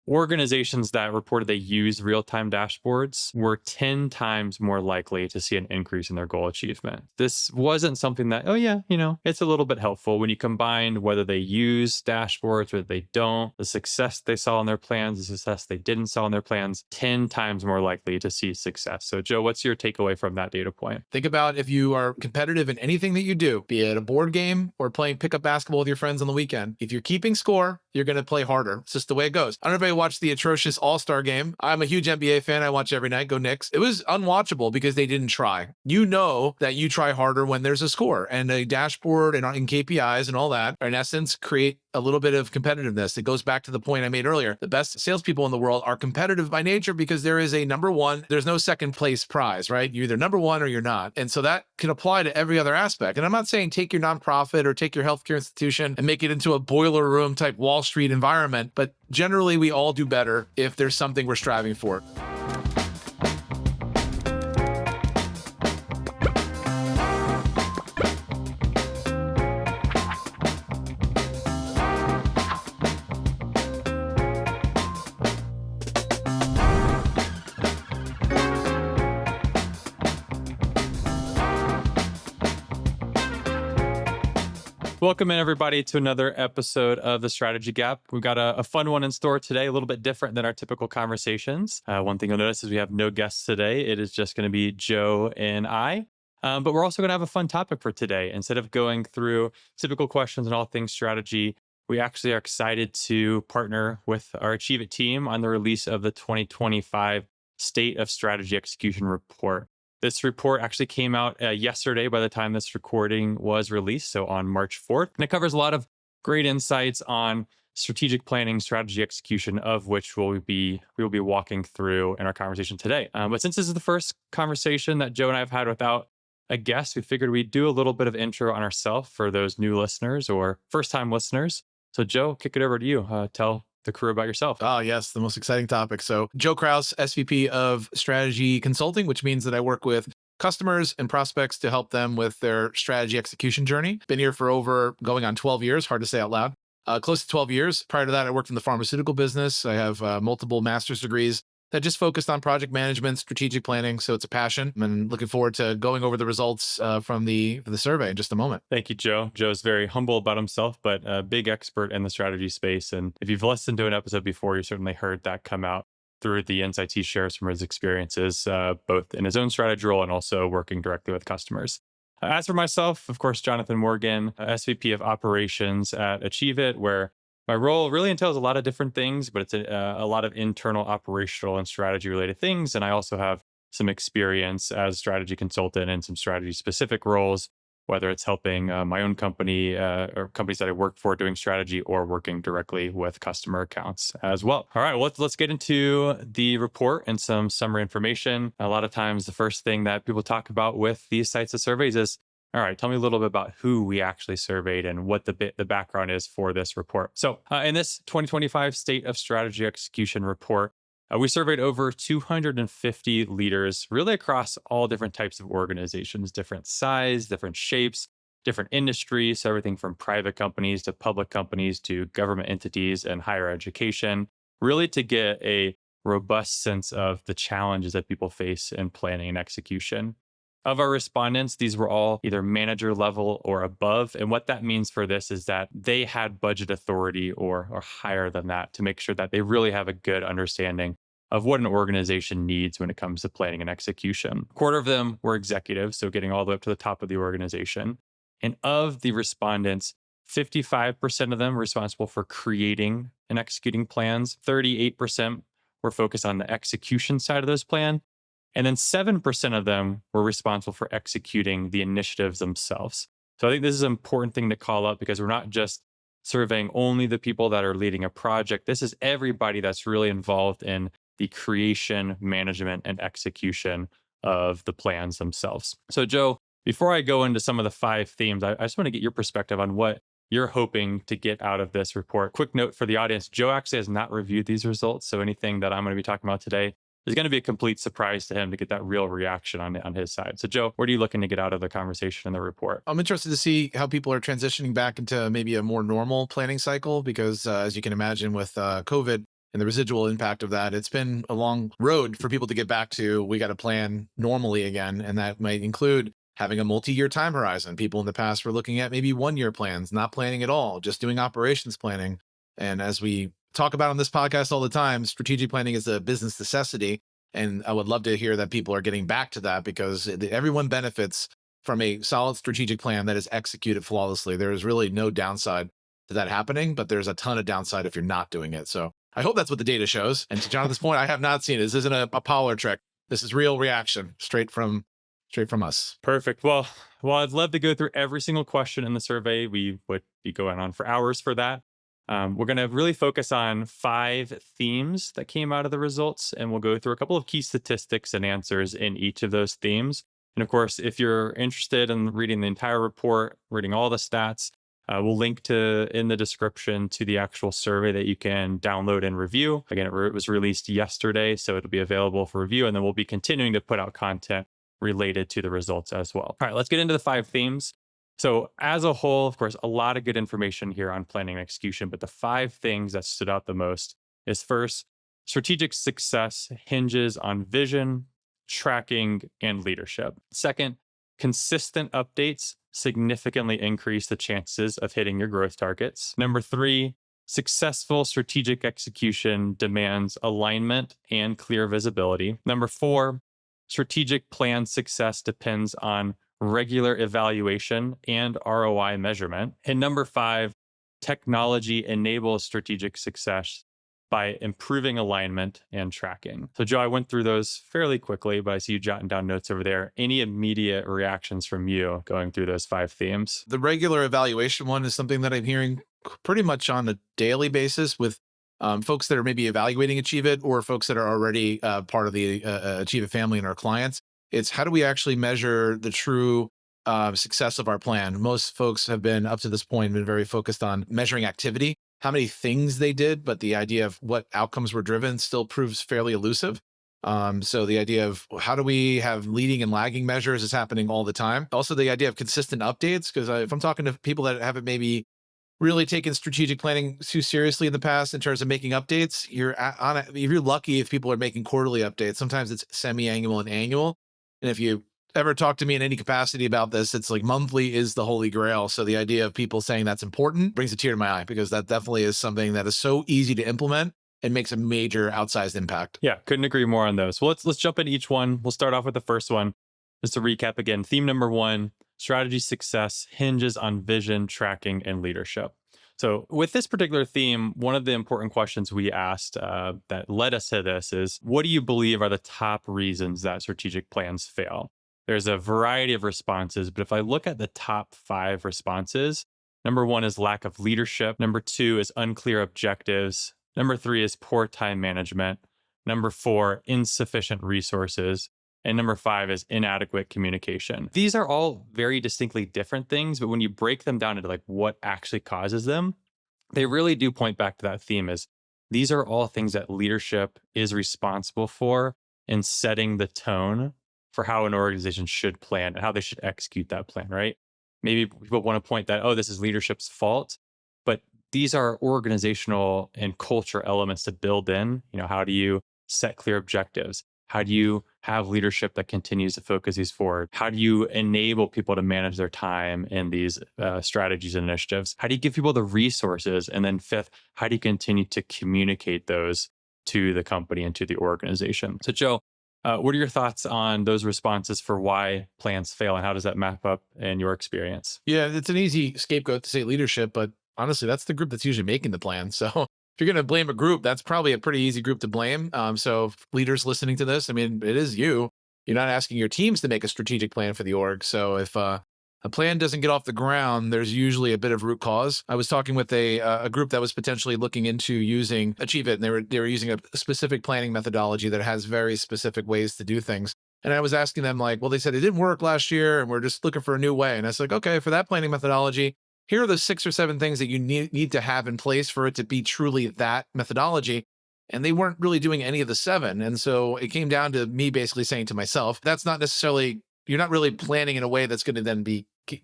Organizations that reported they use real-time dashboards were 10 times more likely to see an increase in their goal achievement. This wasn't something that, oh yeah, it's a little bit helpful when you combine whether they use dashboards or they don't, the success they saw in their plans, the success they didn't saw in their plans, 10 times more likely to see success. So Joe, what's your takeaway from that data point? Think about if you are competitive in anything that you do, be it a board game or playing pickup basketball with your friends on the weekend. If you're keeping score, you're going to play harder. It's just the way it goes. I don't know if you watched the atrocious All-Star game. I'm a huge NBA fan. I watch every night. Go Knicks. It was unwatchable because they didn't try. You know that you try harder when there's a score, and a dashboard and KPIs and all that are in essence create a little bit of competitiveness. It goes back to the point I made earlier. The best salespeople in the world are competitive by nature because there is a number one. There's no second place prize, right? You're either number one or you're not. And so that can apply to every other aspect. And I'm not saying take your nonprofit or take your healthcare institution and make it into a boiler room type Wall Street environment. But generally, we all do better if there's something we're striving for. Welcome in, everybody, to another episode of The Strategy Gap. We've got a fun one in store today, a little bit different than our typical conversations. One thing you'll notice is we have no guests today. It is just going to be Joe and I. But we're also going to have a fun topic for today. Instead of going through typical questions and all things strategy, we actually are excited to partner with our AchieveIt team on the release of the 2025 State of Strategy Execution Report. This report actually came out yesterday by the time this recording was released, so on March 4th. And it covers a lot of great insights on strategic planning, strategy execution, of which we will be walking through in our conversation today. But since this is the first conversation that Joe and I have had without a guest, we figured we'd do a little bit of intro on ourselves for those new listeners or first-time listeners. So Joe, kick it over to you. Tell the crew about yourself. Oh, yes, the most exciting topic. So Joe Krause, SVP of Strategy Consulting, which means that I work with customers and prospects to help them with their strategy execution journey. Been here for over going on 12 years, hard to say out loud. Close to 12 years. Prior to that, I worked in the pharmaceutical business. I have multiple master's degrees that just focused on project management, strategic planning. So it's a passion. I'm looking forward to going over the results from the survey in just a moment. Thank you, Joe. Joe's very humble about himself, but a big expert in the strategy space. And if you've listened to an episode before, you certainly heard that come out through the insights he shares from his experiences, both in his own strategy role and also working directly with customers. As for myself, of course, Jonathan Morgan, SVP of Operations at AchieveIt, where my role really entails a lot of different things, but it's a lot of internal, operational, and strategy-related things. And I also have some experience as a strategy consultant in some strategy-specific roles, whether it's helping my own company or companies that I work for doing strategy or working directly with customer accounts as well. All right, well, let's get into the report and some summary information. A lot of times, the first thing that people talk about with these types of surveys is, all right, tell me a little bit about who we actually surveyed and what the background is for this report. So in this 2025 State of Strategy Execution Report, we surveyed over 250 leaders really across all different types of organizations, different size, different shapes, different industries, so everything from private companies to public companies to government entities and higher education, really to get a robust sense of the challenges that people face in planning and execution. Of our respondents, these were all either manager level or above. And what that means for this is that they had budget authority or higher than that to make sure that they really have a good understanding of what an organization needs when it comes to planning and execution. A quarter of them were executives, so getting all the way up to the top of the organization. And of the respondents, 55% of them were responsible for creating and executing plans. 38% were focused on the execution side of those plans. And then 7% of them were responsible for executing the initiatives themselves. So I think this is an important thing to call out because we're not just surveying only the people that are leading a project. This is everybody that's really involved in the creation, management, and execution of the plans themselves. So Joe, before I go into some of the 5 themes, I just want to get your perspective on what you're hoping to get out of this report. Quick note for the audience, Joe actually has not reviewed these results. So anything that I'm going to be talking about today is going to be a complete surprise to him to get that real reaction on his side. So Joe, what are you looking to get out of the conversation in the report? I'm interested to see how people are transitioning back into maybe a more normal planning cycle because as you can imagine with COVID, and the residual impact of that. It's been a long road for people to get back to, we got to plan normally again. And that might include having a multi-year time horizon. People in the past were looking at maybe 1 year plans, not planning at all, just doing operations planning. And as we talk about on this podcast all the time, strategic planning is a business necessity. And I would love to hear that people are getting back to that, because everyone benefits from a solid strategic plan that is executed flawlessly. There is really no downside to that happening, but there's a ton of downside if you're not doing it. So I hope that's what the data shows. And to Jonathan's point, I have not seen it. This isn't a parlor trick. This is real reaction straight from us. Perfect. Well, I'd love to go through every single question in the survey. We would be going on for hours for that. We're going to really focus on 5 themes that came out of the results, and we'll go through a couple of key statistics and answers in each of those themes. And of course, if you're interested in reading the entire report, reading all the stats, we'll link to in the description to the actual survey that you can download and review. Again, it was released yesterday, so it'll be available for review, and then we'll be continuing to put out content related to the results as well. All right, let's get into the 5 themes. So as a whole, of course, a lot of good information here on planning and execution, but the 5 things that stood out the most is, first, strategic success hinges on vision, tracking, and leadership. Second, consistent updates significantly increase the chances of hitting your growth targets. Number 3, successful strategic execution demands alignment and clear visibility. Number 4, strategic plan success depends on regular evaluation and ROI measurement. And number 5, technology enables strategic success by improving alignment and tracking. So Joe, I went through those fairly quickly, but I see you jotting down notes over there. Any immediate reactions from you going through those 5 themes? The regular evaluation one is something that I'm hearing pretty much on a daily basis with folks that are maybe evaluating AchieveIt, or folks that are already part of the AchieveIt family and our clients. It's how do we actually measure the true success of our plan? Most folks have been, up to this point, been very focused on measuring activity, how many things they did, but the idea of what outcomes were driven still proves fairly elusive. So the idea of how do we have leading and lagging measures is happening all the time. Also, the idea of consistent updates, because if I'm talking to people that haven't maybe really taken strategic planning too seriously in the past in terms of making updates, you're lucky if people are making quarterly updates. Sometimes it's semi-annual and annual. And if you ever talk to me in any capacity about this, it's like monthly is the holy grail. So the idea of people saying that's important brings a tear to my eye, because that definitely is something that is so easy to implement and makes a major outsized impact. Yeah, couldn't agree more on those. Well, let's jump into each one. We'll start off with the first one. Just to recap again, theme number 1, strategy success hinges on vision, tracking, and leadership. So with this particular theme, one of the important questions we asked that led us to this is, what do you believe are the top reasons that strategic plans fail? There's a variety of responses, but if I look at the top 5 responses, number 1 is lack of leadership. Number 2 is unclear objectives. Number 3 is poor time management. Number 4, insufficient resources. And number 5 is inadequate communication. These are all very distinctly different things, but when you break them down into like what actually causes them, they really do point back to that theme. Is these are all things that leadership is responsible for in setting the tone for how an organization should plan and how they should execute that plan, right? Maybe people want to point that, oh, this is leadership's fault, but these are organizational and culture elements to build in. How do you set clear objectives? How do you have leadership that continues to focus these forward? How do you enable people to manage their time in these strategies and initiatives? How do you give people the resources? And then 5th, how do you continue to communicate those to the company and to the organization? So Joe, what are your thoughts on those responses for why plans fail, and how does that map up in your experience? Yeah, it's an easy scapegoat to say leadership, but honestly, that's the group that's usually making the plan. So if you're going to blame a group, that's probably a pretty easy group to blame. So leaders listening to this, I mean, it is you. You're not asking your teams to make a strategic plan for the org. So if a plan doesn't get off the ground, there's usually a bit of root cause. I was talking with a group that was potentially looking into using AchieveIt, and they were using a specific planning methodology that has very specific ways to do things. And I was asking them, like, well, they said it didn't work last year, and we're just looking for a new way. And I was like, okay, for that planning methodology, here are the 6 or 7 things that you need to have in place for it to be truly that methodology. And they weren't really doing any of the 7. And so it came down to me basically saying to myself, that's not necessarily, you're not really planning in a way that's going to then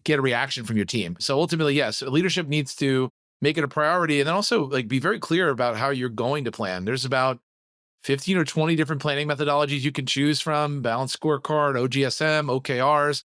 get a reaction from your team. So ultimately, yes, leadership needs to make it a priority, and then also like be very clear about how you're going to plan. There's about 15 or 20 different planning methodologies you can choose from: balanced scorecard, OGSM, OKRs.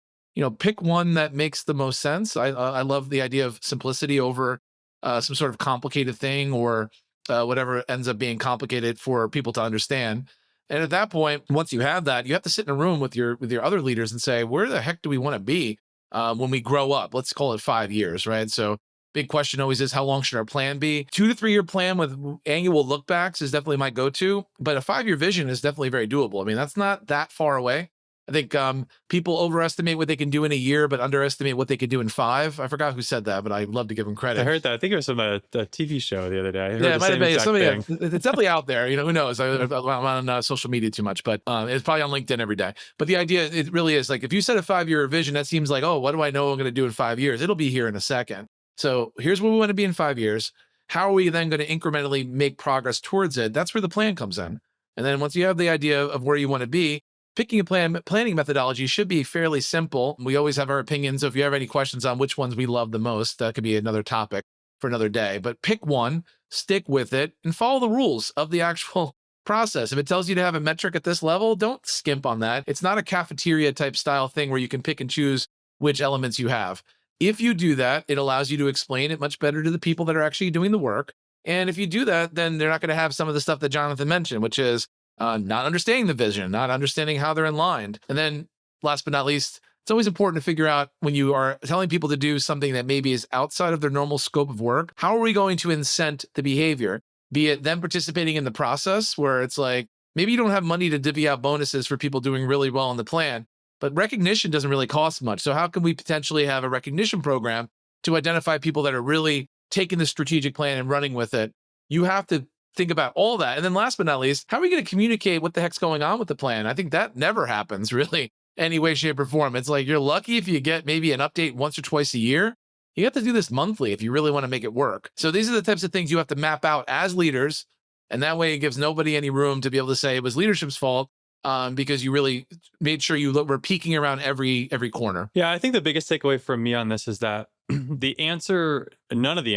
Pick one that makes the most sense. I love the idea of simplicity over some sort of complicated thing, or whatever ends up being complicated for people to understand. And at that point, once you have that, you have to sit in a room with your other leaders and say, where the heck do we want to be when we grow up? Let's call it 5 years, right? So big question always is, how long should our plan be? 2 to 3 year plan with annual lookbacks is definitely my go-to, but a 5 year vision is definitely very doable. I mean, that's not that far away. I think people overestimate what they can do in a year, but underestimate what they could do in 5. I forgot who said that, but I'd love to give them I credit. heard that. I think it was from a TV show the other day. I heard Yeah, the it might have same been exact something. thing. It's definitely out there. Who knows? I'm on social media too much, but it's probably on LinkedIn every day. But the idea, it really is like, if you set a 5 year vision, that seems like, oh, what do I know I'm going to do in 5 years? It'll be here in a second. So here's where we want to be in 5 years. How are we then going to incrementally make progress towards it? That's where the plan comes in. And then once you have the idea of where you want to be, picking a planning methodology should be fairly simple. We always have our opinions. So if you have any questions on which ones we love the most, that could be another topic for another day. But pick one, stick with it, and follow the rules of the actual process. If it tells you to have a metric at this level, don't skimp on that. It's not a cafeteria type style thing where you can pick and choose which elements you have. If you do that, it allows you to explain it much better to the people that are actually doing the work. And if you do that, then they're not going to have some of the stuff that Jonathan mentioned, which is not understanding the vision, not understanding how they're aligned. And then last but not least, it's always important to figure out, when you are telling people to do something that maybe is outside of their normal scope of work, how are we going to incent the behavior? Be it them participating in the process, where it's like, maybe you don't have money to divvy out bonuses for people doing really well in the plan, but recognition doesn't really cost much. So how can we potentially have a recognition program to identify people that are really taking the strategic plan and running with it? You have to think about all that. And then last but not least, how are we going to communicate what the heck's going on with the plan? I think that never happens really any way, shape, or form. It's like, you're lucky if you get maybe an update once or twice a year. You have to do this monthly if you really want to make it work. So these are the types of things you have to map out as leaders. And that way it gives nobody any room to be able to say it was leadership's fault, because you really made sure you were peeking around every corner. Yeah, I think the biggest takeaway from me on this is that none of the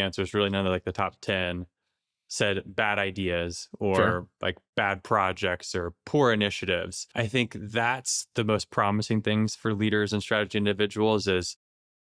answers, really, none of like the top 10 said bad ideas or Sure. like bad projects or poor initiatives. I think that's the most promising things for leaders and strategy individuals is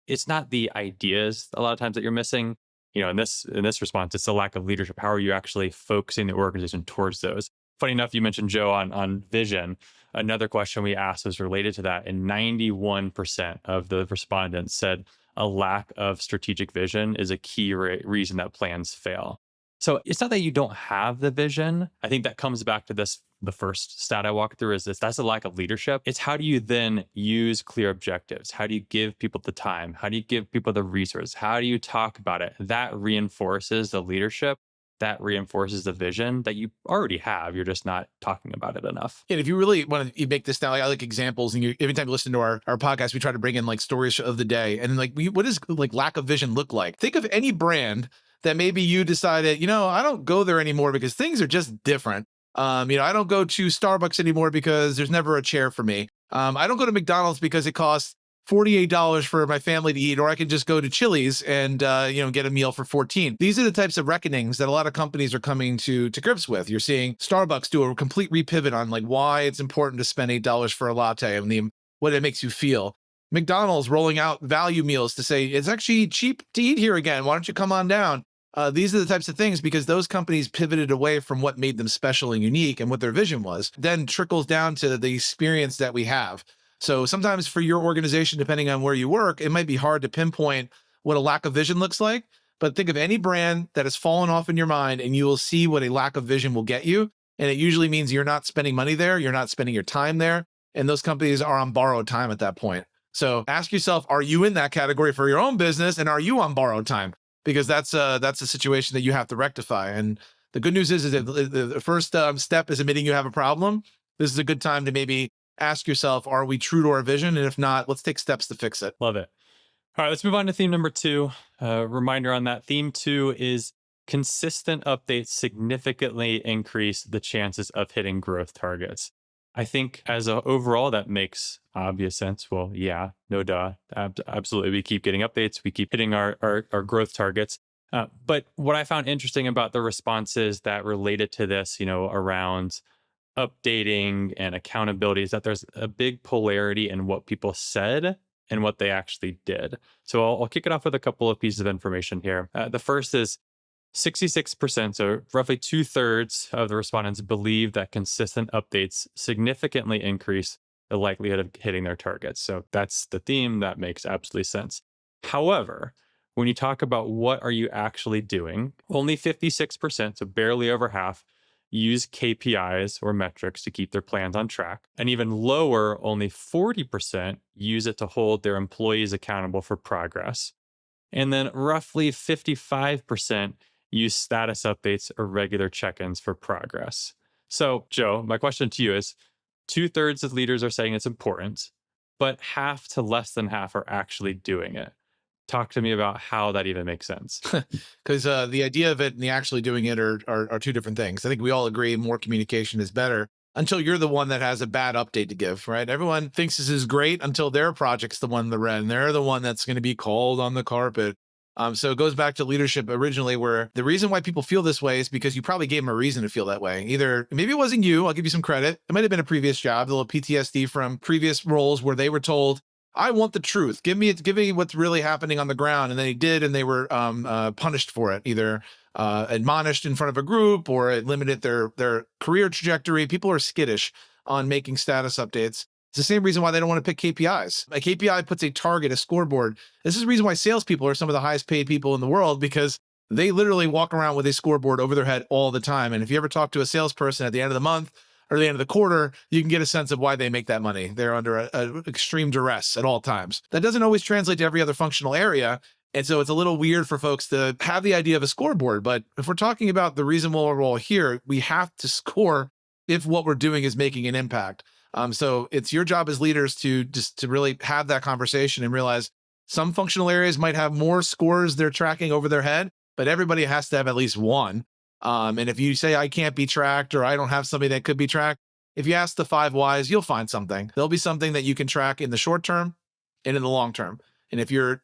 it's not the ideas a lot of times that you're missing. In this response, it's the lack of leadership. How are you actually focusing the organization towards those? Funny enough, you mentioned Joe on vision. Another question we asked was related to that, and 91% of the respondents said a lack of strategic vision is a key reason that plans fail. So it's not that you don't have the vision. I think that comes back to this. The first stat I walked through is that's a lack of leadership. It's how do you then use clear objectives? How do you give people the time? How do you give people the resources? How do you talk about it? That reinforces the leadership. That reinforces the vision that you already have. You're just not talking about it enough. And if you really want to make this down, I like examples. And every time you listen to our podcast, we try to bring in like stories of the day. And like, what does like lack of vision look like? Think of any brand that maybe you decided, I don't go there anymore because things are just different. I don't go to Starbucks anymore because there's never a chair for me. I don't go to McDonald's because it costs $48 for my family to eat, or I can just go to Chili's and get a meal for 14. These are the types of reckonings that a lot of companies are coming to grips with. You're seeing Starbucks do a complete repivot on like why it's important to spend $8 for a latte and what it makes you feel. McDonald's rolling out value meals to say it's actually cheap to eat here again. Why don't you come on down? These are the types of things, because those companies pivoted away from what made them special and unique and what their vision was, then trickles down to the experience that we have. So sometimes for your organization, depending on where you work, it might be hard to pinpoint what a lack of vision looks like. But think of any brand that has fallen off in your mind, and you will see what a lack of vision will get you. And it usually means you're not spending money there, you're not spending your time there, and those companies are on borrowed time at that point. So ask yourself, are you in that category for your own business, and are you on borrowed time? Because that's a situation that you have to rectify. And the good news is that the first step is admitting you have a problem. This is a good time to maybe ask yourself, are we true to our vision? And if not, let's take steps to fix it. Love it. All right, let's move on to theme number 2. Reminder on that. Theme 2 is consistent updates significantly increase the chances of hitting growth targets. I think overall, that makes obvious sense. Well, yeah, no duh. Absolutely. We keep getting updates. We keep hitting our growth targets. But what I found interesting about the responses that related to this, around updating and accountability is that there's a big polarity in what people said and what they actually did. So I'll kick it off with a couple of pieces of information here. The first is 66%, so roughly two-thirds of the respondents believe that consistent updates significantly increase the likelihood of hitting their targets. So that's the theme. That makes absolutely sense. However, when you talk about what are you actually doing, only 56%, so barely over half, use KPIs or metrics to keep their plans on track. And even lower, only 40% use it to hold their employees accountable for progress. And then roughly 55% use status updates or regular check ins for progress. So, Joe, my question to you is two-thirds of leaders are saying it's important, but half to less than half are actually doing it. Talk to me about how that even makes sense. Because the idea of it and the actually doing it are two different things. I think we all agree more communication is better until you're the one that has a bad update to give, right? Everyone thinks this is great until their project's the one in the red, and they're the one that's going to be called on the carpet. So it goes back to leadership originally, where the reason why people feel this way is because you probably gave them a reason to feel that way. Either maybe it wasn't you, I'll give you some credit. It might have been a previous job, a little PTSD from previous roles where they were told, I want the truth. Give me what's really happening on the ground. And they did, and they were punished for it, either admonished in front of a group or it limited their career trajectory. People are skittish on making status updates. It's the same reason why they don't want to pick KPIs. A KPI puts a target, a scoreboard. This is the reason why salespeople are some of the highest paid people in the world, because they literally walk around with a scoreboard over their head all the time. And if you ever talk to a salesperson at the end of the month or the end of the quarter, you can get a sense of why they make that money. They're under a extreme duress at all times. That doesn't always translate to every other functional area. And so it's a little weird for folks to have the idea of a scoreboard. But if we're talking about the reason why we're all here, we have to score if what we're doing is making an impact. So it's your job as leaders to really have that conversation and realize some functional areas might have more scores they're tracking over their head, but everybody has to have at least one. And if you say I can't be tracked or I don't have somebody that could be tracked, if you ask the 5 whys, you'll find something. There'll be something that you can track in the short term and in the long term. And if you're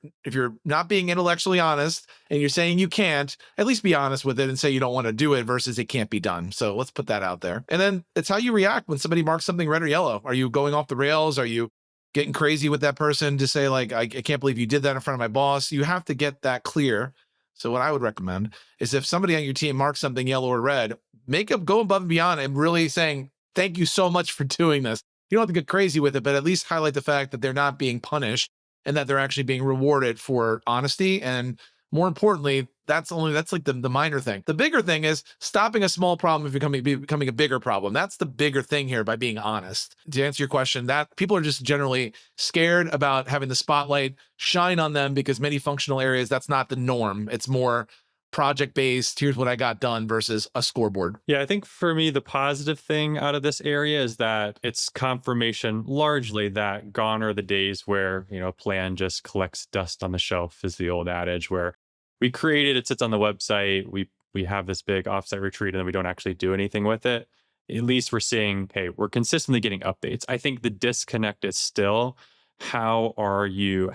not being intellectually honest and you're saying you can't, at least be honest with it and say you don't want to do it versus it can't be done. So let's put that out there. And then it's how you react when somebody marks something red or yellow. Are you going off the rails? Are you getting crazy with that person to say like, I can't believe you did that in front of my boss? You have to get that clear. So what I would recommend is if somebody on your team marks something yellow or red, go above and beyond and really saying, thank you so much for doing this. You don't have to get crazy with it, but at least highlight the fact that they're not being punished and that they're actually being rewarded for honesty. And more importantly, that's like the minor thing. The bigger thing is stopping a small problem from becoming a bigger problem. That's the bigger thing here by being honest. To answer your question, that people are just generally scared about having the spotlight shine on them because many functional areas, that's not the norm. It's more project-based, here's what I got done versus a scoreboard. Yeah, I think for me, the positive thing out of this area is that it's confirmation largely that gone are the days where, a plan just collects dust on the shelf, is the old adage, where we create it, it sits on the website, we have this big offsite retreat, and then we don't actually do anything with it. At least we're seeing, hey, we're consistently getting updates. I think the disconnect is still how are you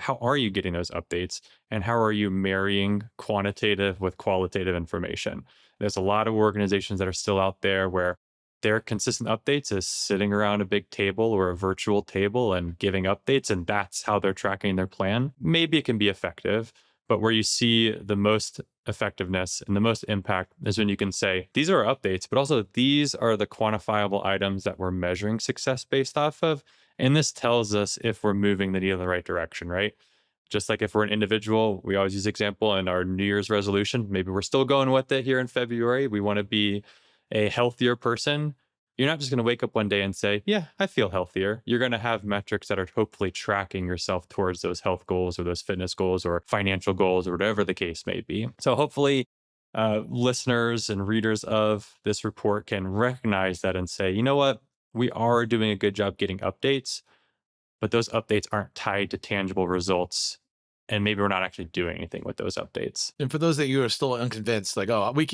getting those updates, and how are you marrying quantitative with qualitative information? There's a lot of organizations that are still out there where their consistent updates is sitting around a big table or a virtual table and giving updates, and that's how they're tracking their plan. Maybe it can be effective, but where you see the most effectiveness and the most impact is when you can say, these are our updates, but also these are the quantifiable items that we're measuring success based off of. And this tells us if we're moving the needle in the right direction, right? Just like if we're an individual, we always use example in our New Year's resolution. Maybe we're still going with it here in February. We want to be a healthier person. You're not just going to wake up one day and say, yeah, I feel healthier. You're going to have metrics that are hopefully tracking yourself towards those health goals or those fitness goals or financial goals or whatever the case may be. So hopefully listeners and readers of this report can recognize that and say, you know what? We are doing a good job getting updates, but those updates aren't tied to tangible results. And maybe we're not actually doing anything with those updates. And for those that you are still unconvinced, like, oh, we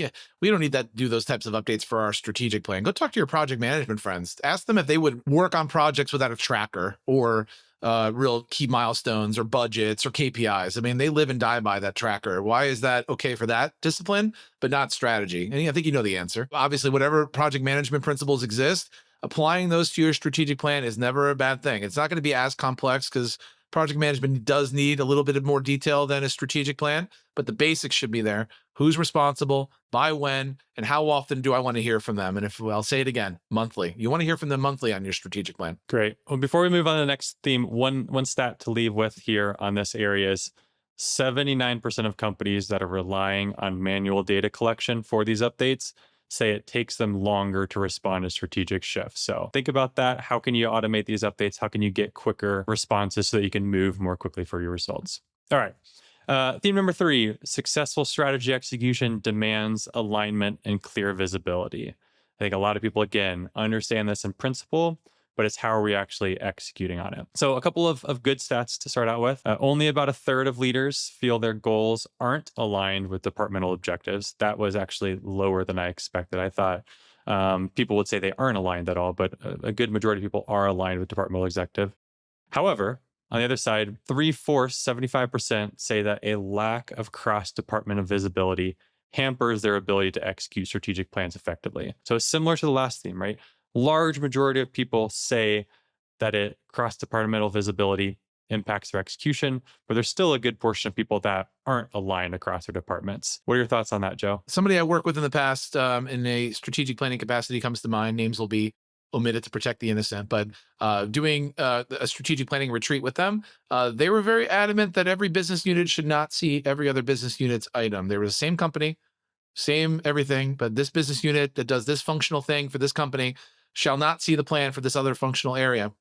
don't need that, do those types of updates for our strategic plan. Go talk to your project management friends. Ask them if they would work on projects without a tracker or real key milestones or budgets or KPIs. I mean, they live and die by that tracker. Why is that okay for that discipline, but not strategy? And I think you know the answer. Obviously, whatever project management principles exist, applying those to your strategic plan is never a bad thing. It's not going to be as complex because project management does need a little bit of more detail than a strategic plan, but the basics should be there. Who's responsible, by when, and how often do I want to hear from them? And if well, I'll say it again, monthly. You want to hear from them monthly on your strategic plan. Great. Well, before we move on to the next theme, one stat to leave with here on this area is 79% of companies that are relying on manual data collection for these updates say it takes them longer to respond to strategic shifts. So think about that. How can you automate these updates? How can you get quicker responses so that you can move more quickly for your results? All right. Theme number 3, successful strategy execution demands alignment and clear visibility. I think a lot of people, again, understand this in principle, but it's how are we actually executing on it? So a couple of good stats to start out with. Only about a third of leaders feel their goals aren't aligned with departmental objectives. That was actually lower than I expected. I thought people would say they aren't aligned at all, but a good majority of people are aligned with departmental executive. However, on the other side, 3/4, 75% say that a lack of cross-departmental visibility hampers their ability to execute strategic plans effectively. So similar to the last theme, right? Large majority of people say that it cross-departmental visibility impacts their execution, but there's still a good portion of people that aren't aligned across their departments. What are your thoughts on that, Joe? Somebody I worked with in the past in a strategic planning capacity comes to mind. Names will be omitted to protect the innocent, but doing a strategic planning retreat with them, they were very adamant that every business unit should not see every other business unit's item. They were the same company, same everything, but this business unit that does this functional thing for this company shall not see the plan for this other functional area.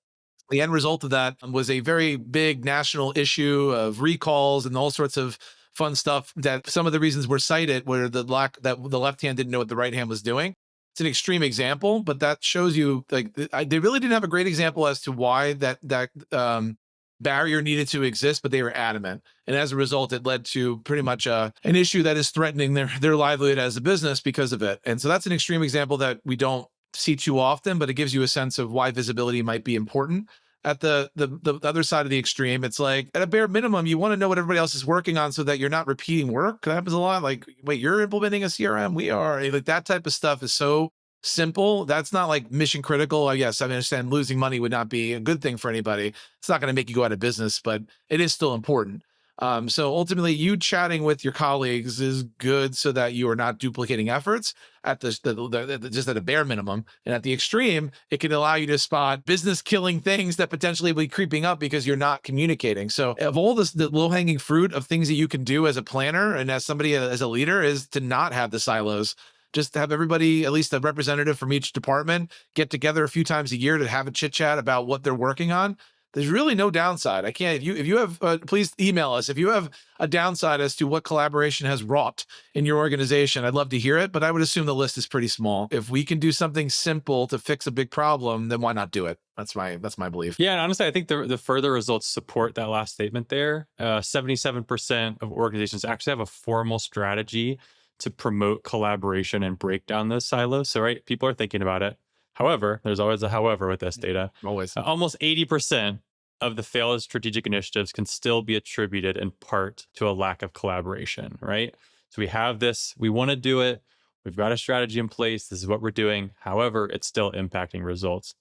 The end result of that was a very big national issue of recalls and all sorts of fun stuff that some of the reasons were cited where the left hand didn't know what the right hand was doing. It's an extreme example, but that shows you like they really didn't have a great example as to why that barrier needed to exist, but they were adamant. And as a result, it led to pretty much an issue that is threatening their livelihood as a business because of it. And so that's an extreme example that we don't see too often, but it gives you a sense of why visibility might be important. At the other side of the extreme, it's like at a bare minimum, you want to know what everybody else is working on so that you're not repeating work. That happens a lot. Like, wait, you're implementing a CRM? We are. Like that type of stuff is so simple. That's not like mission critical. Yes, I understand losing money would not be a good thing for anybody. It's not going to make you go out of business, but it is still important. So ultimately, you chatting with your colleagues is good so that you are not duplicating efforts at just at a bare minimum. And at the extreme, it can allow you to spot business killing things that potentially will be creeping up because you're not communicating. So of all this, the low hanging fruit of things that you can do as a planner and as somebody as a leader is to not have the silos. Just to have everybody, at least a representative from each department, get together a few times a year to have a chit chat about what they're working on. There's really no downside. I can't. If you have, please email us. If you have a downside as to what collaboration has wrought in your organization, I'd love to hear it. But I would assume the list is pretty small. If we can do something simple to fix a big problem, then why not do it? That's my belief. Yeah, and honestly, I think the further results support that last statement there. 77% of organizations actually have a formal strategy to promote collaboration and break down those silos. So, right, people are thinking about it. However, there's always a however with this data. Always. Almost 80% of the failed strategic initiatives can still be attributed in part to a lack of collaboration, right? So we have this, we want to do it. We've got a strategy in place. This is what we're doing. However, it's still impacting results.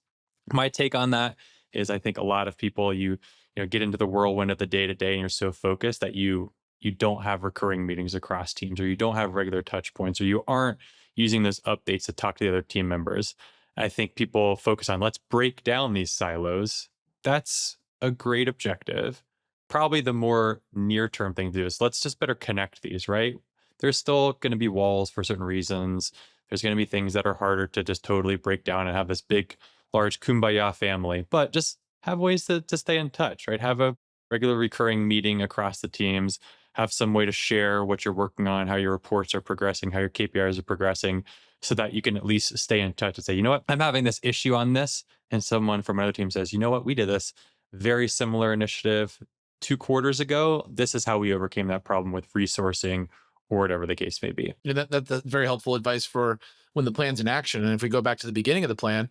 My take on that is I think a lot of people, you get into the whirlwind of the day to day and you're so focused that you don't have recurring meetings across teams, or you don't have regular touch points, or you aren't using those updates to talk to the other team members. I think people focus on let's break down these silos. That's a great objective. Probably the more near-term thing to do is let's just better connect these, right? There's still going to be walls for certain reasons. There's going to be things that are harder to just totally break down and have this big, large kumbaya family, but just have ways to stay in touch, right? Have a regular recurring meeting across the teams, have some way to share what you're working on, how your reports are progressing, how your KPIs are progressing, so that you can at least stay in touch and say, you know what, I'm having this issue on this. And someone from another team says, you know what, we did this very similar initiative 2 quarters ago. This is how we overcame that problem with resourcing or whatever the case may be. That's very helpful advice for when the plan's in action. And if we go back to the beginning of the plan,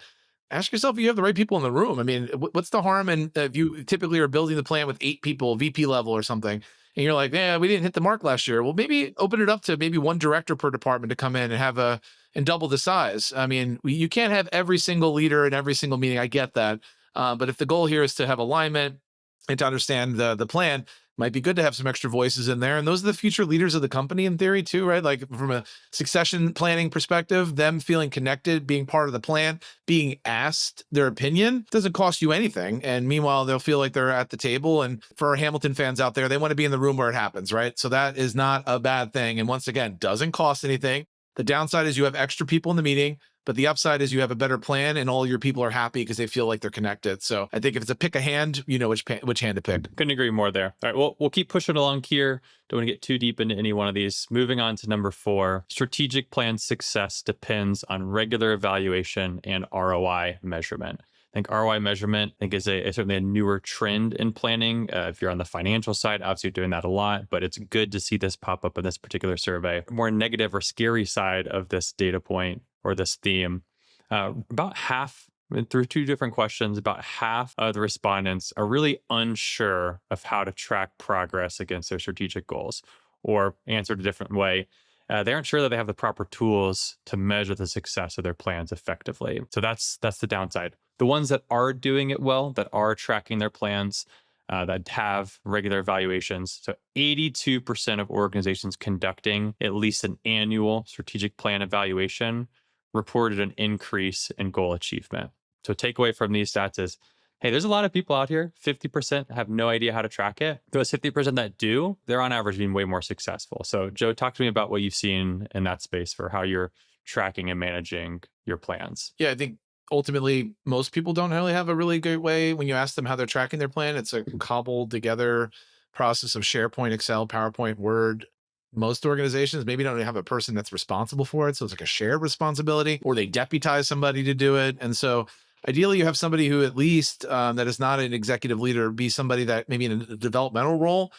Ask yourself if you have the right people in the room. I mean, what's the harm in if you typically are building the plan with 8 people, VP level or something, and you're like, yeah, we didn't hit the mark last year. Well, maybe open it up to maybe one director per department to come in and have and double the size. I mean, you can't have every single leader in every single meeting. I get that. But if the goal here is to have alignment and to understand the plan, might be good to have some extra voices in there. And those are the future leaders of the company in theory too, right? Like from a succession planning perspective, them feeling connected, being part of the plan, being asked their opinion doesn't cost you anything. And meanwhile, they'll feel like they're at the table. And for our Hamilton fans out there, they want to be in the room where it happens, right? So that is not a bad thing. And once again, doesn't cost anything. The downside is you have extra people in the meeting, but the upside is you have a better plan and all your people are happy because they feel like they're connected. So I think if it's a pick a hand, you know which hand to pick. Couldn't agree more there. All right, well, we'll keep pushing along here. Don't want to get too deep into any one of these. Moving on to number 4, strategic plan success depends on regular evaluation and ROI measurement. I think ROI measurement, is certainly a newer trend in planning. If you're on the financial side, obviously you're doing that a lot, but it's good to see this pop up in this particular survey. More negative or scary side of this data point or this theme, about half, through 2 different questions, about half of the respondents are really unsure of how to track progress against their strategic goals. Or answered a different way, they aren't sure that they have the proper tools to measure the success of their plans effectively. So that's the downside. The ones that are doing it well, that are tracking their plans, that have regular evaluations. So 82% of organizations conducting at least an annual strategic plan evaluation reported an increase in goal achievement. So takeaway from these stats is, hey, there's a lot of people out here, 50% have no idea how to track it. Those 50% that do, they're on average being way more successful. So Joe, talk to me about what you've seen in that space for how you're tracking and managing your plans. Yeah, I think ultimately most people don't really have a really good way when you ask them how they're tracking their plan. It's a cobbled together process of SharePoint, Excel, PowerPoint, Word. Most organizations maybe don't have a person that's responsible for it. So it's like a shared responsibility, or they deputize somebody to do it. And so ideally you have somebody who at least that is not an executive leader, be somebody that maybe in a developmental role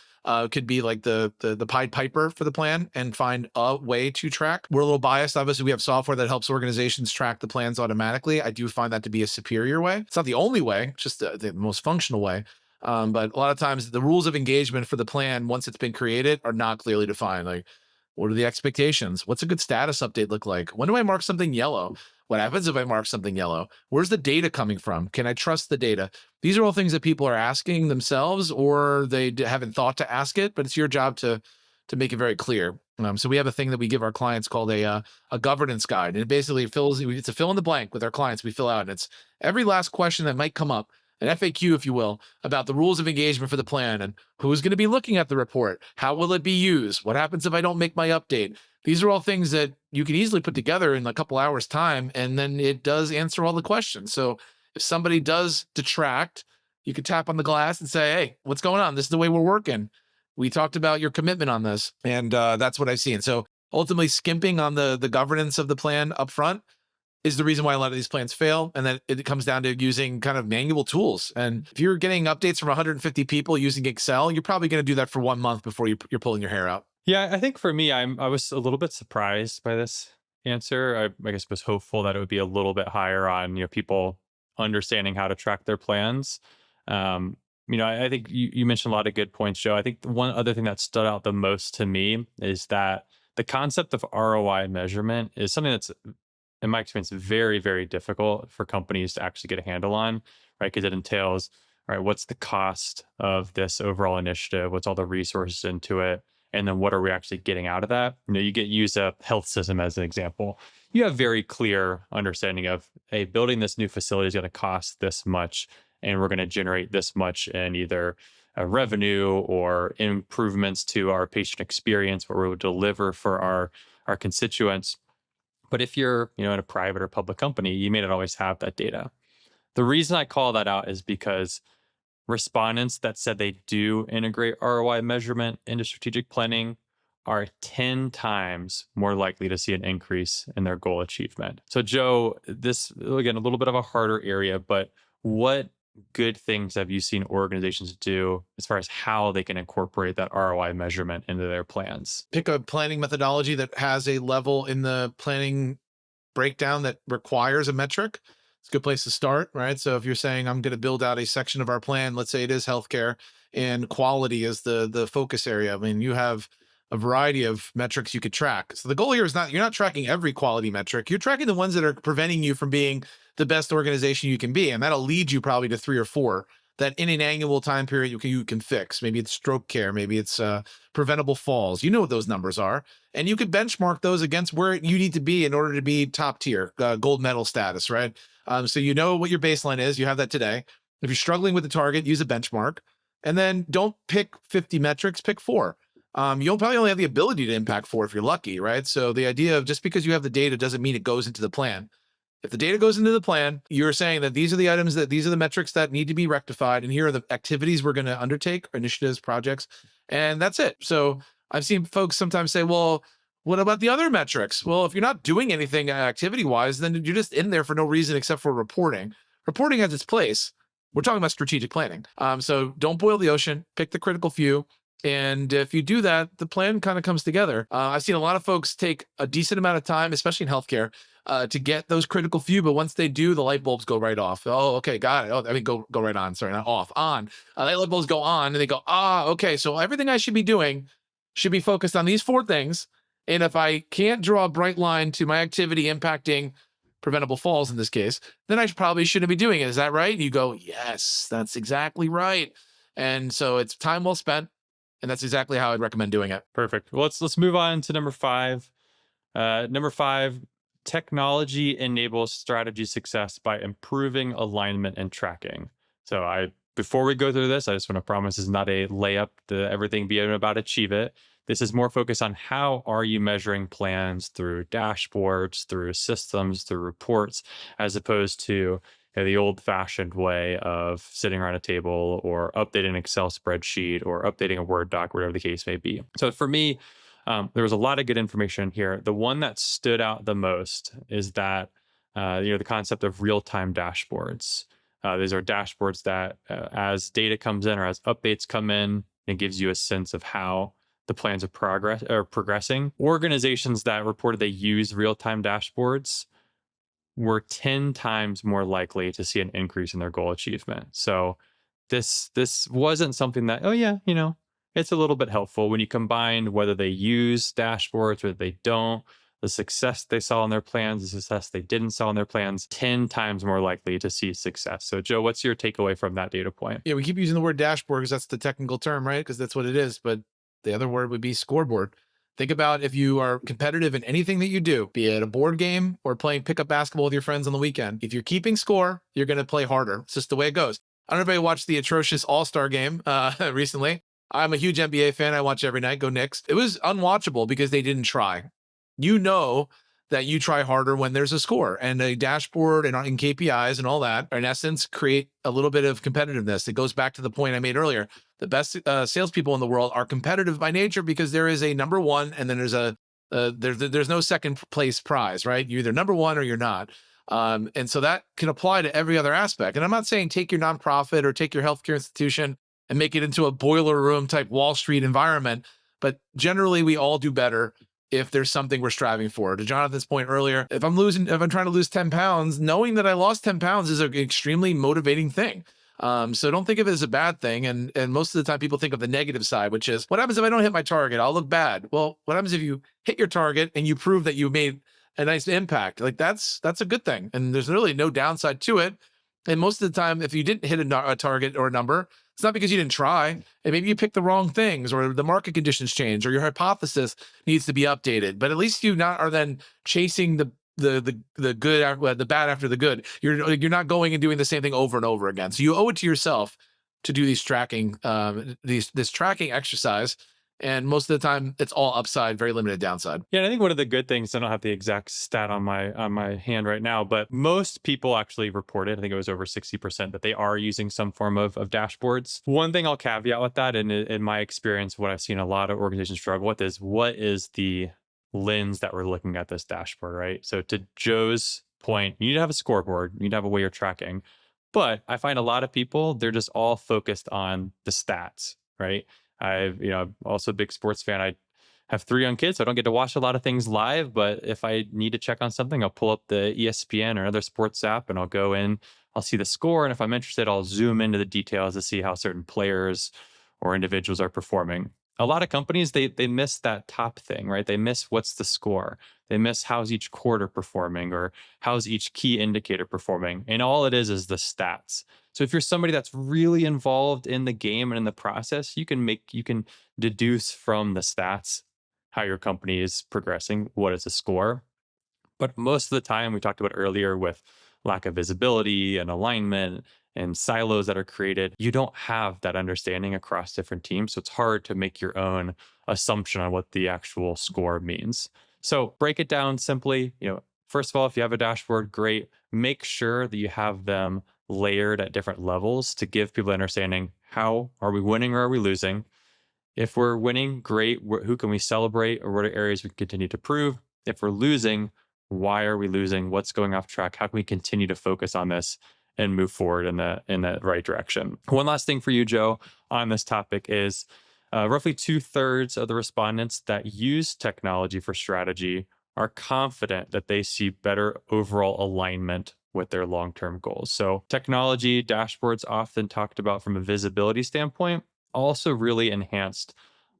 could be like the Pied Piper for the plan and find a way to track. We're a little biased. Obviously, we have software that helps organizations track the plans automatically. I do find that to be a superior way. It's not the only way, it's just the most functional way. But a lot of times the rules of engagement for the plan, once it's been created, are not clearly defined. Like, what are the expectations? What's a good status update look like? When do I mark something yellow? What happens if I mark something yellow? Where's the data coming from? Can I trust the data? These are all things that people are asking themselves, or they haven't thought to ask it, but it's your job to make it very clear. So we have a thing that we give our clients called a governance guide, and it basically it's a fill in the blank with our clients. We fill out, and it's every last question that might come up, an FAQ, if you will, about the rules of engagement for the plan and who's going to be looking at the report. How will it be used? What happens if I don't make my update? These are all things that you can easily put together in a couple hours time, and then it does answer all the questions. So if somebody does detract, you could tap on the glass and say, hey, what's going on? This is the way we're working. We talked about your commitment on this, and that's what I've seen. So ultimately skimping on the governance of the plan upfront is the reason why a lot of these plans fail. And then it comes down to using kind of manual tools. And if you're getting updates from 150 people using Excel, you're probably going to do that for 1 month before you're pulling your hair out. Yeah, I think for me, I was a little bit surprised by this answer. I guess was hopeful that it would be a little bit higher on people understanding how to track their plans. I think you mentioned a lot of good points, Joe. I think the one other thing that stood out the most to me is that the concept of ROI measurement is something that's, in my experience, very, very difficult for companies to actually get a handle on, right? Because it entails, all right, what's the cost of this overall initiative? What's all the resources into it? And then what are we actually getting out of that? You use a health system as an example. You have very clear understanding of, hey, building this new facility is going to cost this much, and we're going to generate this much in either a revenue or improvements to our patient experience, where we will deliver for our constituents. But if you're, in a private or public company, you may not always have that data. The reason I call that out is because respondents that said they do integrate ROI measurement into strategic planning are 10 times more likely to see an increase in their goal achievement. So Joe, this, again, a little bit of a harder area, but what good things have you seen organizations do as far as how they can incorporate that ROI measurement into their plans? Pick a planning methodology that has a level in the planning breakdown that requires a metric. It's a good place to start, right? So if you're saying I'm going to build out a section of our plan, let's say it is healthcare and quality is the focus area. I mean, you have a variety of metrics you could track. So the goal here is not you're not tracking every quality metric. You're tracking the ones that are preventing you from being the best organization you can be, and that'll lead you probably to three or four that in an annual time period you can fix. Maybe it's stroke care, maybe it's preventable falls. You know what those numbers are, and you could benchmark those against where you need to be in order to be top tier, gold medal status, right? So you know what your baseline is. You have that today. If you're struggling with the target, use a benchmark, and then don't pick 50 metrics. Pick four. You'll probably only have the ability to impact four if you're lucky, right? So the idea of just because you have the data doesn't mean it goes into the plan. If the data goes into the plan, you're saying that these are the items that these are the metrics that need to be rectified, and here are the activities we're going to undertake, initiatives, projects, and that's it. So I've seen folks sometimes say, "Well, what about the other metrics?" Well, if you're not doing anything activity-wise, then you're just in there for no reason except for reporting. Reporting has its place. We're talking about strategic planning. So don't boil the ocean. Pick the critical few. And if you do that, the plan kind of comes together. I've seen a lot of folks take a decent amount of time, especially in healthcare, to get those critical few. But once they do, the light bulbs go right off. Oh, okay, got it. Oh, I mean, go right on. Sorry, not off, on. The light bulbs go on, and they go, okay. So everything I should be doing should be focused on these four things. And if I can't draw a bright line to my activity impacting preventable falls in this case, then I probably shouldn't be doing it. Is that right? And you go, yes, that's exactly right. And so it's time well spent. And that's exactly how I'd recommend doing it. Perfect. Well, let's move on to number five. Number five, technology enables strategy success by improving alignment and tracking. So before we go through this, I just want to promise this is not a layup to everything being about AchieveIt. This is more focused on how are you measuring plans through dashboards, through systems, through reports, as opposed to the old-fashioned way of sitting around a table or updating an Excel spreadsheet or updating a Word doc, whatever the case may be. So for me, there was a lot of good information here. The one that stood out the most is that the concept of real-time dashboards. These are dashboards that, as data comes in or as updates come in, it gives you a sense of how the plans of progress are progressing. Organizations that reported they use real-time dashboards were 10 times more likely to see an increase in their goal achievement. So this wasn't something that, oh yeah, it's a little bit helpful when you combine whether they use dashboards, whether they don't, the success they saw in their plans, the success they didn't saw in their plans, 10 times more likely to see success. So Joe, what's your takeaway from that data point? Yeah, we keep using the word dashboard because that's the technical term, right? Because that's what it is. But the other word would be scoreboard. Think about if you are competitive in anything that you do, be it a board game or playing pickup basketball with your friends on the weekend. If you're keeping score, you're going to play harder. It's just the way it goes. I don't know if anybody watched the atrocious All-Star game recently. I'm a huge NBA fan. I watch every night. Go Knicks. It was unwatchable because they didn't try. You know that you try harder when there's a score, and a dashboard and KPIs and all that, in essence, create a little bit of competitiveness. It goes back to the point I made earlier. The best salespeople in the world are competitive by nature because there is a number one, and then there's no second place prize, right? You're either number one or you're not. And so that can apply to every other aspect. And I'm not saying take your nonprofit or take your healthcare institution and make it into a boiler room type Wall Street environment, but generally we all do better if there's something we're striving for. To Jonathan's point earlier, if I'm trying to lose 10 pounds, knowing that I lost 10 pounds is an extremely motivating thing. So don't think of it as a bad thing. And most of the time people think of the negative side, which is what happens if I don't hit my target? I'll look bad. Well, what happens if you hit your target and you prove that you made a nice impact? Like that's a good thing. And there's really no downside to it. And most of the time, if you didn't hit a target or a number, it's not because you didn't try, and maybe you picked the wrong things, or the market conditions change, or your hypothesis needs to be updated. But at least you are then chasing the good, the bad after the good. You're not going and doing the same thing over and over again. So you owe it to yourself to do these tracking, this tracking exercise. And most of the time, it's all upside, very limited downside. Yeah, and I think one of the good things, I don't have the exact stat on my hand right now, but most people actually reported, I think it was over 60%, that they are using some form of dashboards. One thing I'll caveat with that, and in my experience, what I've seen a lot of organizations struggle with is what is the lens that we're looking at this dashboard, right? So to Joe's point, you need to have a scoreboard, you need to have a way you're tracking. But I find a lot of people, they're just all focused on the stats, right? I'm also a big sports fan. have 3 young kids, so I don't get to watch a lot of things live. But if I need to check on something, I'll pull up the ESPN or another sports app and I'll go in, I'll see the score. And if I'm interested, I'll zoom into the details to see how certain players or individuals are performing. A lot of companies, they miss that top thing, right? They miss what's the score. They miss how's each quarter performing or how's each key indicator performing. And all it is the stats. So if you're somebody that's really involved in the game and in the process, you can deduce from the stats how your company is progressing, what is the score. But most of the time, we talked about earlier with lack of visibility and alignment and silos that are created, you don't have that understanding across different teams. So it's hard to make your own assumption on what the actual score means. So break it down simply. First of all, if you have a dashboard, great. Make sure that you have them layered at different levels to give people understanding how are we winning or are we losing. If we're winning, great. Who can we celebrate or what are areas we can continue to prove? If we're losing, why are we losing? What's going off track? How can we continue to focus on this and move forward in the right direction? One last thing for you, Joe, on this topic is roughly 2/3 of the respondents that use technology for strategy are confident that they see better overall alignment with their long-term goals. So technology dashboards often talked about from a visibility standpoint also really enhanced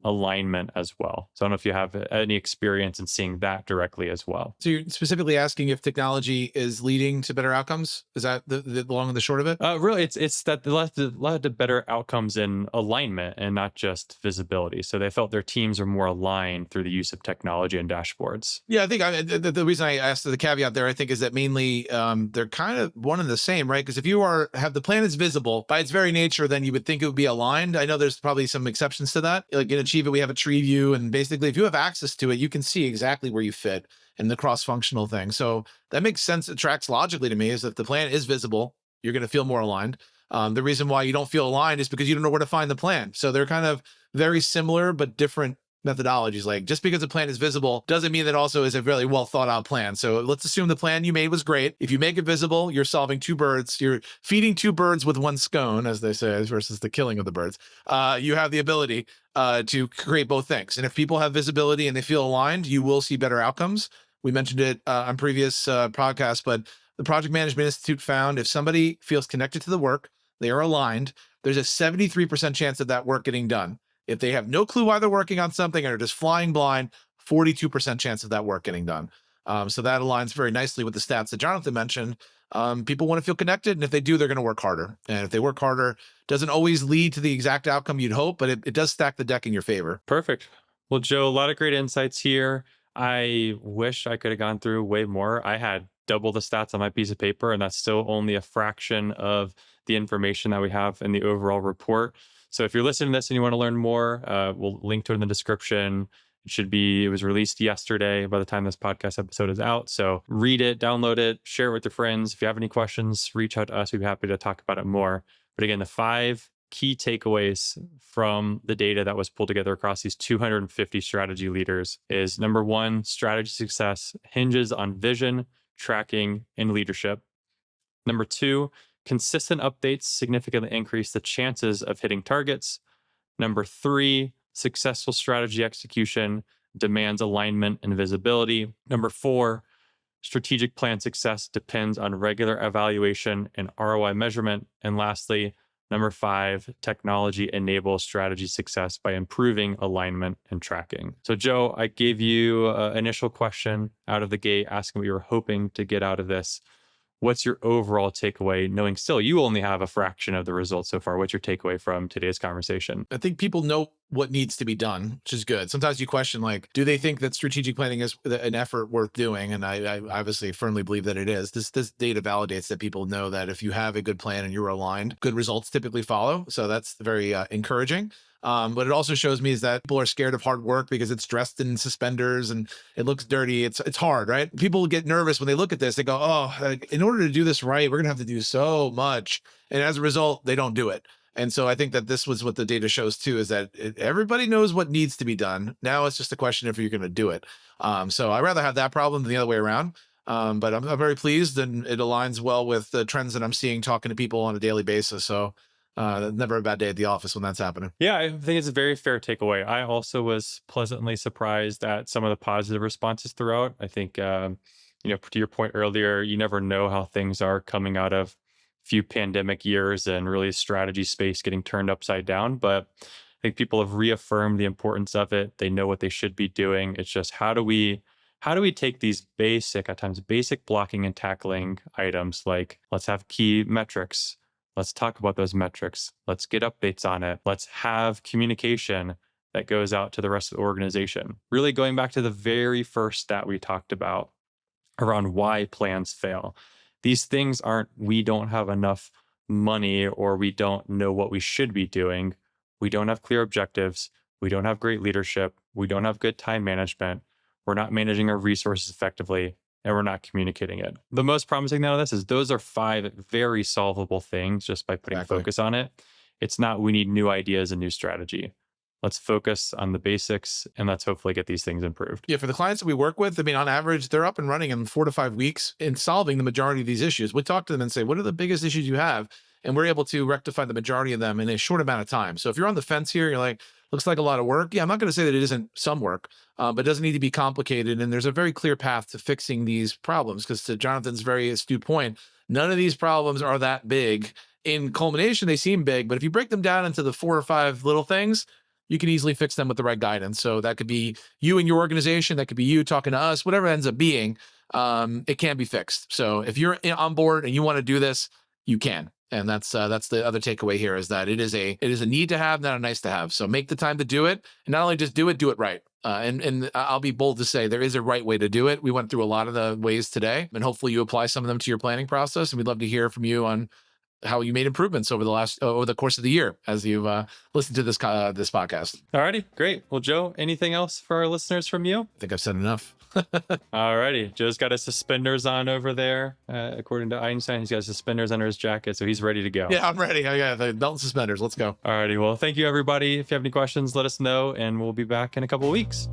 alignment as well. So I don't know if you have any experience in seeing that directly as well. So you're specifically asking if technology is leading to better outcomes? Is that the long and the short of it? Really, it's that they led to better outcomes in alignment and not just visibility. So they felt their teams are more aligned through the use of technology and dashboards. Yeah, I think the reason I asked the caveat there, I think, is that mainly they're kind of one and the same, right? Because if you have the plan is visible by its very nature, then you would think it would be aligned. I know there's probably some exceptions to that. Like in AchieveIt, we have a tree view, and basically, if you have access to it, you can see exactly where you fit in the cross-functional thing. So that makes sense. It tracks logically to me is if the plan is visible, you're going to feel more aligned. The reason why you don't feel aligned is because you don't know where to find the plan. So they're kind of very similar but different methodologies. Like just because a plan is visible doesn't mean that also is a really well thought out plan. So let's assume the plan you made was great. If you make it visible, you're solving two birds. You're feeding two birds with one scone, as they say, versus the killing of the birds. You have the ability to create both things. And if people have visibility and they feel aligned, you will see better outcomes. We mentioned it on previous podcasts, but the Project Management Institute found if somebody feels connected to the work, they are aligned, there's a 73% chance of that work getting done. If they have no clue why they're working on something and are just flying blind, 42% chance of that work getting done. So that aligns very nicely with the stats that Jonathan mentioned. People want to feel connected, and if they do, they're going to work harder. And if they work harder, doesn't always lead to the exact outcome you'd hope, but it does stack the deck in your favor. Perfect. Well, Joe, a lot of great insights here. I wish I could have gone through way more. I had double the stats on my piece of paper, and that's still only a fraction of the information that we have in the overall report. So if you're listening to this and you want to learn more, we'll link to it in the description. It was released yesterday by the time this podcast episode is out. So read it, download it, share it with your friends. If you have any questions, reach out to us. We'd be happy to talk about it more. But again, the 5 key takeaways from the data that was pulled together across these 250 strategy leaders is number 1, strategy success hinges on vision, tracking, and leadership. Number 2, consistent updates significantly increase the chances of hitting targets. Number 3, successful strategy execution demands alignment and visibility. Number 4, strategic plan success depends on regular evaluation and ROI measurement. And lastly, number 5, technology enables strategy success by improving alignment and tracking. So, Joe, I gave you an initial question out of the gate asking what you were hoping to get out of this. What's your overall takeaway, knowing still you only have a fraction of the results so far? What's your takeaway from today's conversation? I think people know what needs to be done, which is good. Sometimes you question, like, do they think that strategic planning is an effort worth doing? And I obviously firmly believe that it is. This data validates that people know that if you have a good plan and you're aligned, good results typically follow. So that's very encouraging. But it also shows me is that people are scared of hard work because it's dressed in suspenders and it looks dirty. It's hard, right? People get nervous when they look at this. They go, oh, in order to do this right, we're going to have to do so much. And as a result, they don't do it. And so I think that this was what the data shows too, is that everybody knows what needs to be done. Now it's just a question if you're going to do it. So I'd rather have that problem than the other way around. But I'm very pleased, and it aligns well with the trends that I'm seeing talking to people on a daily basis. So Never a bad day at the office when that's happening. Yeah, I think it's a very fair takeaway. I also was pleasantly surprised at some of the positive responses throughout. I think, to your point earlier, you never know how things are coming out of a few pandemic years and really strategy space getting turned upside down. But I think people have reaffirmed the importance of it. They know what they should be doing. It's just how do we take these basic, at times basic blocking and tackling items like let's have key metrics. Let's talk about those metrics. Let's get updates on it. Let's have communication that goes out to the rest of the organization. Really going back to the very first stat we talked about around why plans fail. These things aren't, we don't have enough money or we don't know what we should be doing. We don't have clear objectives. We don't have great leadership. We don't have good time management. We're not managing our resources effectively, and we're not communicating it. The most promising out of this is those are 5 very solvable things just by putting focus on it. It's not we need new ideas and new strategy. Let's focus on the basics and let's hopefully get these things improved. Yeah, for the clients that we work with, I mean, on average, they're up and running in 4 to 5 weeks in solving the majority of these issues. We talk to them and say, what are the biggest issues you have? And we're able to rectify the majority of them in a short amount of time. So if you're on the fence here, you're like, looks like a lot of work. Yeah, I'm not going to say that it isn't some work, but it doesn't need to be complicated. And there's a very clear path to fixing these problems because to Jonathan's very astute point, none of these problems are that big. In culmination, they seem big, but if you break them down into the 4 or 5 little things, you can easily fix them with the right guidance. So that could be you and your organization. That could be you talking to us, whatever it ends up being, it can be fixed. So if you're on board and you want to do this, you can. And that's the other takeaway here is that it is a need to have, not a nice to have. So make the time to do it, and not only just do it right. And I'll be bold to say there is a right way to do it. We went through a lot of the ways today, and hopefully you apply some of them to your planning process. And we'd love to hear from you on how you made improvements over the course of the year as you've listened to this podcast. All righty, great. Well, Joe, anything else for our listeners from you? I think I've said enough. All righty. Joe's got his suspenders on over there. According to Einstein, he's got suspenders under his jacket, so he's ready to go. Yeah, I'm ready. I got the belt and suspenders. Let's go. All righty. Well, thank you, everybody. If you have any questions, let us know, and we'll be back in a couple of weeks.